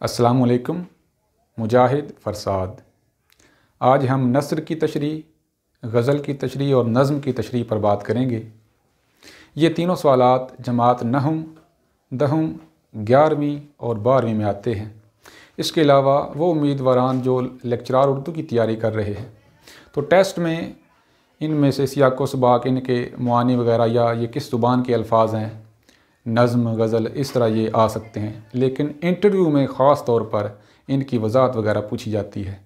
अस्सलामु अलैकुम। मुजाहिद फ़रसाद। आज हम नस्र की तशरीह, गज़ल की तशरीह और नज़्म की तशरीह पर बात करेंगे। ये तीनों सवालात जमात नहम, दहम, 11वीं और 12वीं में आते हैं। इसके अलावा वो उम्मीदवारान जो लेक्चरार उर्दू की तैयारी कर रहे हैं तो टेस्ट में इनमें से सियाक़ व सबाक़, इनके मुआनी वगैरह या ये किस ज़ुबान के अल्फाज हैं, नज़्म, गज़ल, इस तरह ये आ सकते हैं। लेकिन इंटरव्यू में ख़ास तौर पर इनकी वजाहत वगैरह पूछी जाती है।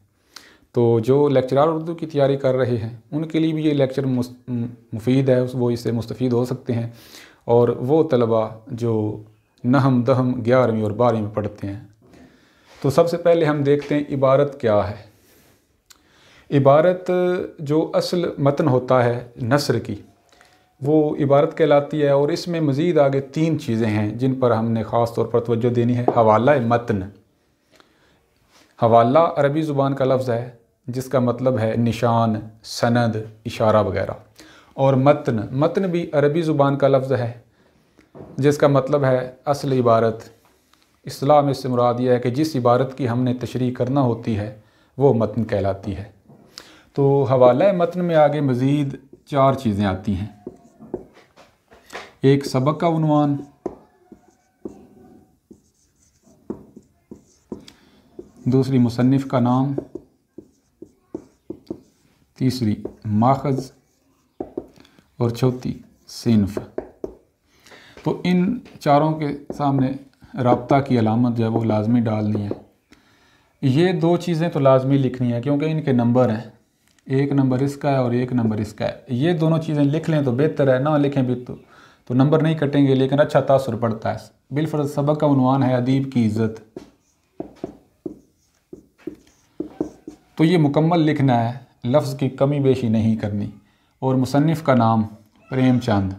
तो जो लेक्चरार उर्दू की तैयारी कर रहे हैं उनके लिए भी ये लेक्चर मुफीद है, वो इससे मुस्तफ़ीद हो सकते हैं। और वो तलबा जो नहम, दहम, 11वीं और 12वीं में पढ़ते हैं। तो सबसे पहले हम देखते हैं इबारत क्या है। इबारत जो असल मतन होता है नस्र की, वो इबारत कहलाती है। और इसमें मज़ीद आगे 3 चीज़ें हैं जिन पर हमने ख़ास तौर पर तवज्जो देनी है। हवाला मतन। हवाला अरबी ज़ुबान का लफ्ज़ है जिसका मतलब है निशान, सनद, इशारा वगैरह। और मतन, मतन भी अरबी ज़ुबान का लफ्ज़ है जिसका मतलब है असल इबारत। इस्लाह में इससे मुराद यह है कि जिस इबारत की हमने तशरीह करना होती है वो मतन कहलाती है। तो हवाला मतन में आगे मज़ीद 4 चीज़ें आती हैं। एक सबक का उन्वान, दूसरी मुसन्निफ़ का नाम, तीसरी माखज़ और चौथी सिन्फ़। तो इन चारों के सामने राब्ता की अलामत जो है वो लाजमी डालनी है। ये 2 चीज़ें तो लाजमी लिखनी है क्योंकि इनके नंबर हैं, एक नंबर इसका है और एक नंबर इसका है। ये दोनों चीज़ें लिख लें तो बेहतर है, ना लिखें भी तो नंबर नहीं कटेंगे लेकिन अच्छा तासुर पड़ता है। बिलफर्ज सबक का उन्वान है अदीब की इज़्ज़त। तो ये मुकम्मल लिखना है, लफ्ज़ की कमी बेशी नहीं करनी। और मुसन्निफ़ का नाम प्रेमचंद,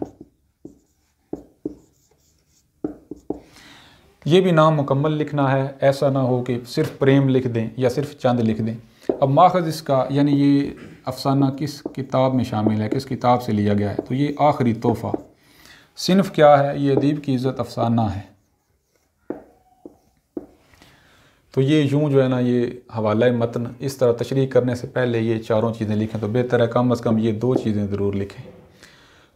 ये भी नाम मुकम्मल लिखना है। ऐसा ना हो कि सिर्फ प्रेम लिख दें या सिर्फ चंद लिख दें। अब माखज़ इसका यानी ये अफसाना किस किताब में शामिल है, किस किताब से लिया गया है, तो ये आखिरी तोहफ़ा। सिन्फ़ क्या है, ये अदीब की इज़्ज़त अफसाना है। तो ये यूँ जो है ना, ये हवाला मतन इस तरह तशरीह करने से पहले ये चारों चीज़ें लिखें तो बेहतर है। कम अज़ कम ये 2 चीज़ें ज़रूर लिखें।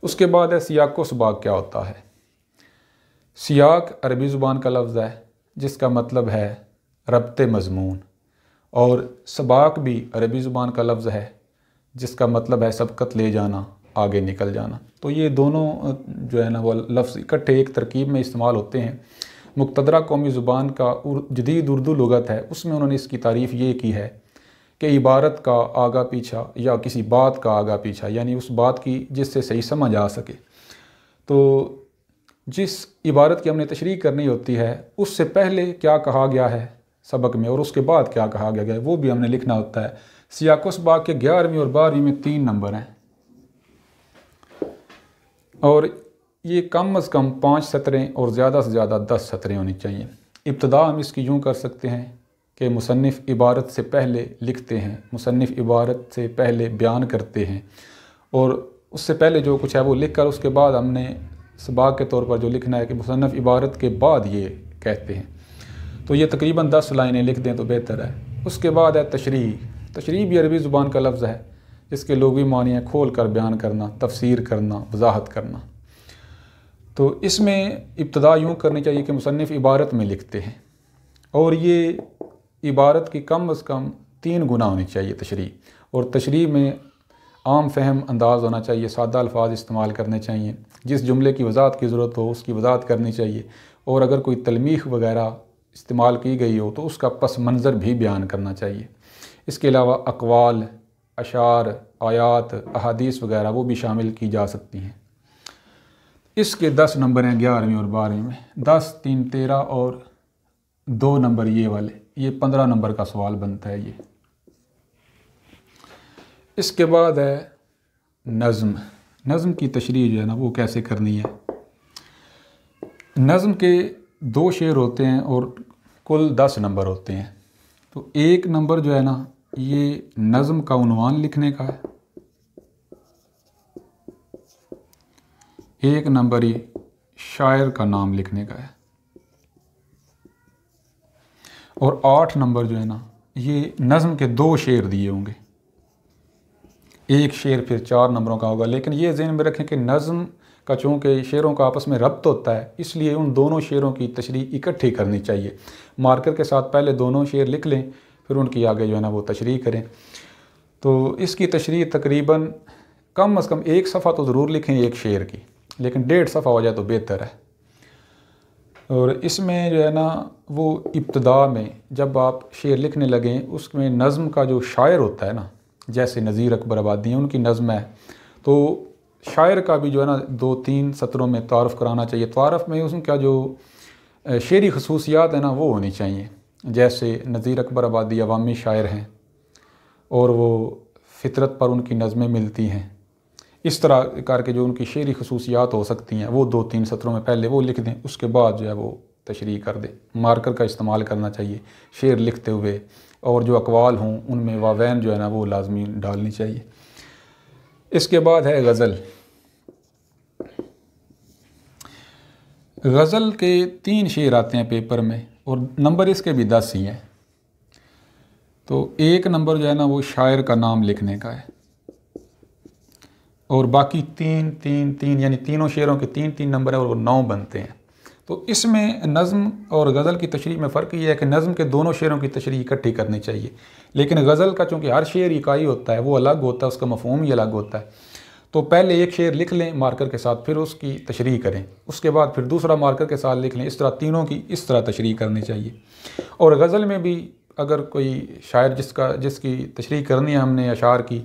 उसके बाद है सियाक़ व सबाक़ क्या होता है। सियाक़ अरबी ज़ुबान का लफ्ज़ है जिसका मतलब है रब्ते मज़मून। और सबाक़ भी अरबी ज़ुबान का लफ्ज़ है जिसका मतलब है सबकत ले जाना, आगे निकल जाना। तो ये दोनों जो है ना वो लफ्ज़ इकट्ठे एक तरकीब में इस्तेमाल होते हैं। मुक़तदरा कौमी ज़ुबान का जदीद उर्दू लुग़त है, उसमें उन्होंने इसकी तारीफ़ ये की है कि इबारत का आगा पीछा या किसी बात का आगा पीछा, यानी उस बात की जिससे सही समझ आ सके। तो जिस इबारत की हमने तशरीह करनी होती है उससे पहले क्या कहा गया है सबक में और उसके बाद क्या कहा गया है वो भी हमने लिखना होता है। सियाक़ व सबाक़ के 11वीं और 12वीं में 3 नंबर हैं और ये कम अज़ कम 5 सतरें और ज़्यादा से ज़्यादा 10 सतरें होनी चाहिए। इब्तदा हम इसकी यूँ कर सकते हैं कि मुसन्निफ़ इबारत से पहले लिखते हैं, मुसन्निफ़ इबारत से पहले बयान करते हैं और उससे पहले जो कुछ है वो लिख कर उसके बाद हमने सबाक़ के तौर पर जो लिखना है कि मुसन्निफ़ इबारत के बाद ये कहते हैं। तो ये तकरीबन 10 लाइनें लिख दें तो बेहतर है। उसके बाद है तशरीह। तशरीह भी अरबी ज़ुबान का लफ्ज़ है जिसके लुग़वी मानी है खोल कर बयान करना, तफसीर करना, वजाहत करना। तो इसमें इब्तदा यूँ करनी चाहिए कि मुसन्निफ़ इबारत में लिखते हैं और ये इबारत की कम अज़ कम 3 गुना होनी चाहिए तशरीह। और तशरीह में आम फहम अंदाज़ होना चाहिए, सादा अल्फाज इस्तेमाल करने चाहिए, जिस जुमले की वजाहत की ज़रूरत हो उसकी वजाहत करनी चाहिए। और अगर कोई तलमीह वगैरह इस्तेमाल की गई हो तो उसका पस मंज़र भी बयान करना चाहिए। इसके अलावा अक़वाल, अशार, आयात, अहादीस वगैरह वो भी शामिल की जा सकती हैं। इसके 10 नंबर हैं 11वीं और 12वीं में। 10, 3, 13 और 2 नंबर ये वाले, ये 15 नंबर का सवाल बनता है ये। इसके बाद है नज़्म। नज़्म की तशरीह जो है ना वो कैसे करनी है। नज़्म के 2 शेर होते हैं और कुल 10 नंबर होते हैं। तो 1 नंबर जो है ना ये नज़्म का उन्वान लिखने का है, 1 नंबर ये शायर का नाम लिखने का है और 8 नंबर जो है ना, ये नज़म के 2 शेर दिए होंगे, एक शेर फिर 4 नंबरों का होगा। लेकिन ये ज़हन में रखें कि नज़म का चूँकि शेरों का आपस में रब्त होता है, इसलिए उन दोनों शेरों की तशरीह इकट्ठी करनी चाहिए। मार्कर के साथ पहले दोनों शेर लिख लें, फिर उनकी आगे जो है ना वो तशरीह करें। तो इसकी तशरीह तकरीबन कम अज़ कम 1 सफ़ा तो ज़रूर लिखें एक शेर की, लेकिन 1.5 सफ़ा हो जाए तो बेहतर है। और इसमें जो है ना वो इब्तिदा में जब आप शेर लिखने लगें, उसमें नज़म का जो शायर होता है ना, जैसे नज़ीर अकबर आबादी हैं, उनकी नज़म है, तो शायर का भी जो है ना 2-3 सत्रों में तारुफ़ कराना चाहिए। तारुफ़ में उनका जो शेरी खसूसियात है ना वो होनी चाहिए। जैसे नज़ीर अकबर आबादी अवामी शायर हैं और वो फ़ितरत पर उनकी नज़में मिलती हैं, इस तरह करके जो उनकी शेरी खसूसियात हो सकती हैं वो 2-3 सत्रों में पहले वो लिख दें, उसके बाद जो है वो तशरीह कर दें। मार्कर का इस्तेमाल करना चाहिए शेर लिखते हुए, और जो अकवाल हों उनमें वावैन जो है ना वो लाजमी डालनी चाहिए। इसके बाद है गज़ल। गज़ल के 3 शेर आते हैं पेपर में और नंबर इसके भी 10 ही हैं। तो 1 नंबर जो है ना वो शायर का नाम लिखने का है, और बाकी 3-3-3 यानी तीनों शेरों के 3-3 नंबर है और वो 9 बनते हैं। तो इसमें नज़म और गज़ल की तशरीह में फ़र्क ये है कि नज़म के दोनों शेरों की तशरीह इकट्ठी करनी चाहिए, लेकिन गज़ल का चूँकि हर शेर इकाई होता है, वो अलग होता है, उसका मफ़हूम ही अलग होता है। तो पहले एक शेर लिख लें मार्कर के साथ, फिर उसकी तशरीह करें, उसके बाद फिर दूसरा मार्कर के साथ लिख लें। इस तरह तीनों की इस तरह तशरीह करनी चाहिए। और गज़ल में भी अगर कोई शायर जिसकी तशरीह करनी है हमने अशार की,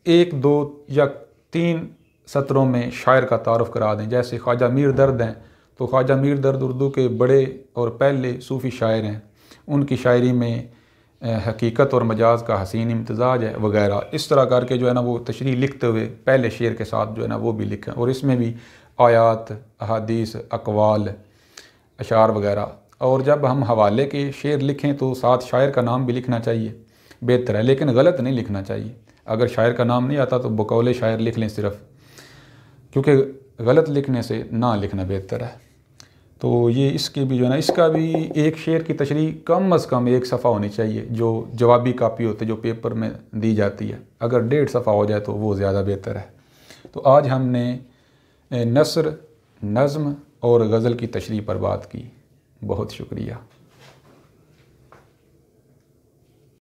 1-2 या 3 सत्रों में शायर का तारुफ़ करा दें। जैसे ख्वाजा मीर दर्द हैं, तो ख्वाजा मीर दर्द उर्दू के बड़े और पहले सूफ़ी शायर हैं, उनकी शायरी में हकीकत और मजाज का हसीन इम्तजाज है वगैरह। इस तरह करके जो है ना वो तशरीह लिखते हुए पहले शेर के साथ जो है ना वो भी लिखें, और इसमें भी आयात, अहादीस, अकवाल, अशार वगैरह। और जब हम हवाले के शेर लिखें तो साथ शायर का नाम भी लिखना चाहिए, बेहतर है, लेकिन गलत नहीं लिखना चाहिए। अगर शायर का नाम नहीं आता तो बकौले शायर लिख लें सिर्फ, क्योंकि गलत लिखने से ना लिखना बेहतर है। तो ये इसकी भी जो है ना, इसका भी एक शेर की तशरीह कम अज़ कम 1 सफ़ा होनी चाहिए, जो जवाबी कापी होती है जो पेपर में दी जाती है। अगर 1.5 सफ़ा हो जाए तो वो ज़्यादा बेहतर है। तो आज हमने नस्र, नज़्म और गज़ल की तशरीह पर बात की। बहुत शुक्रिया।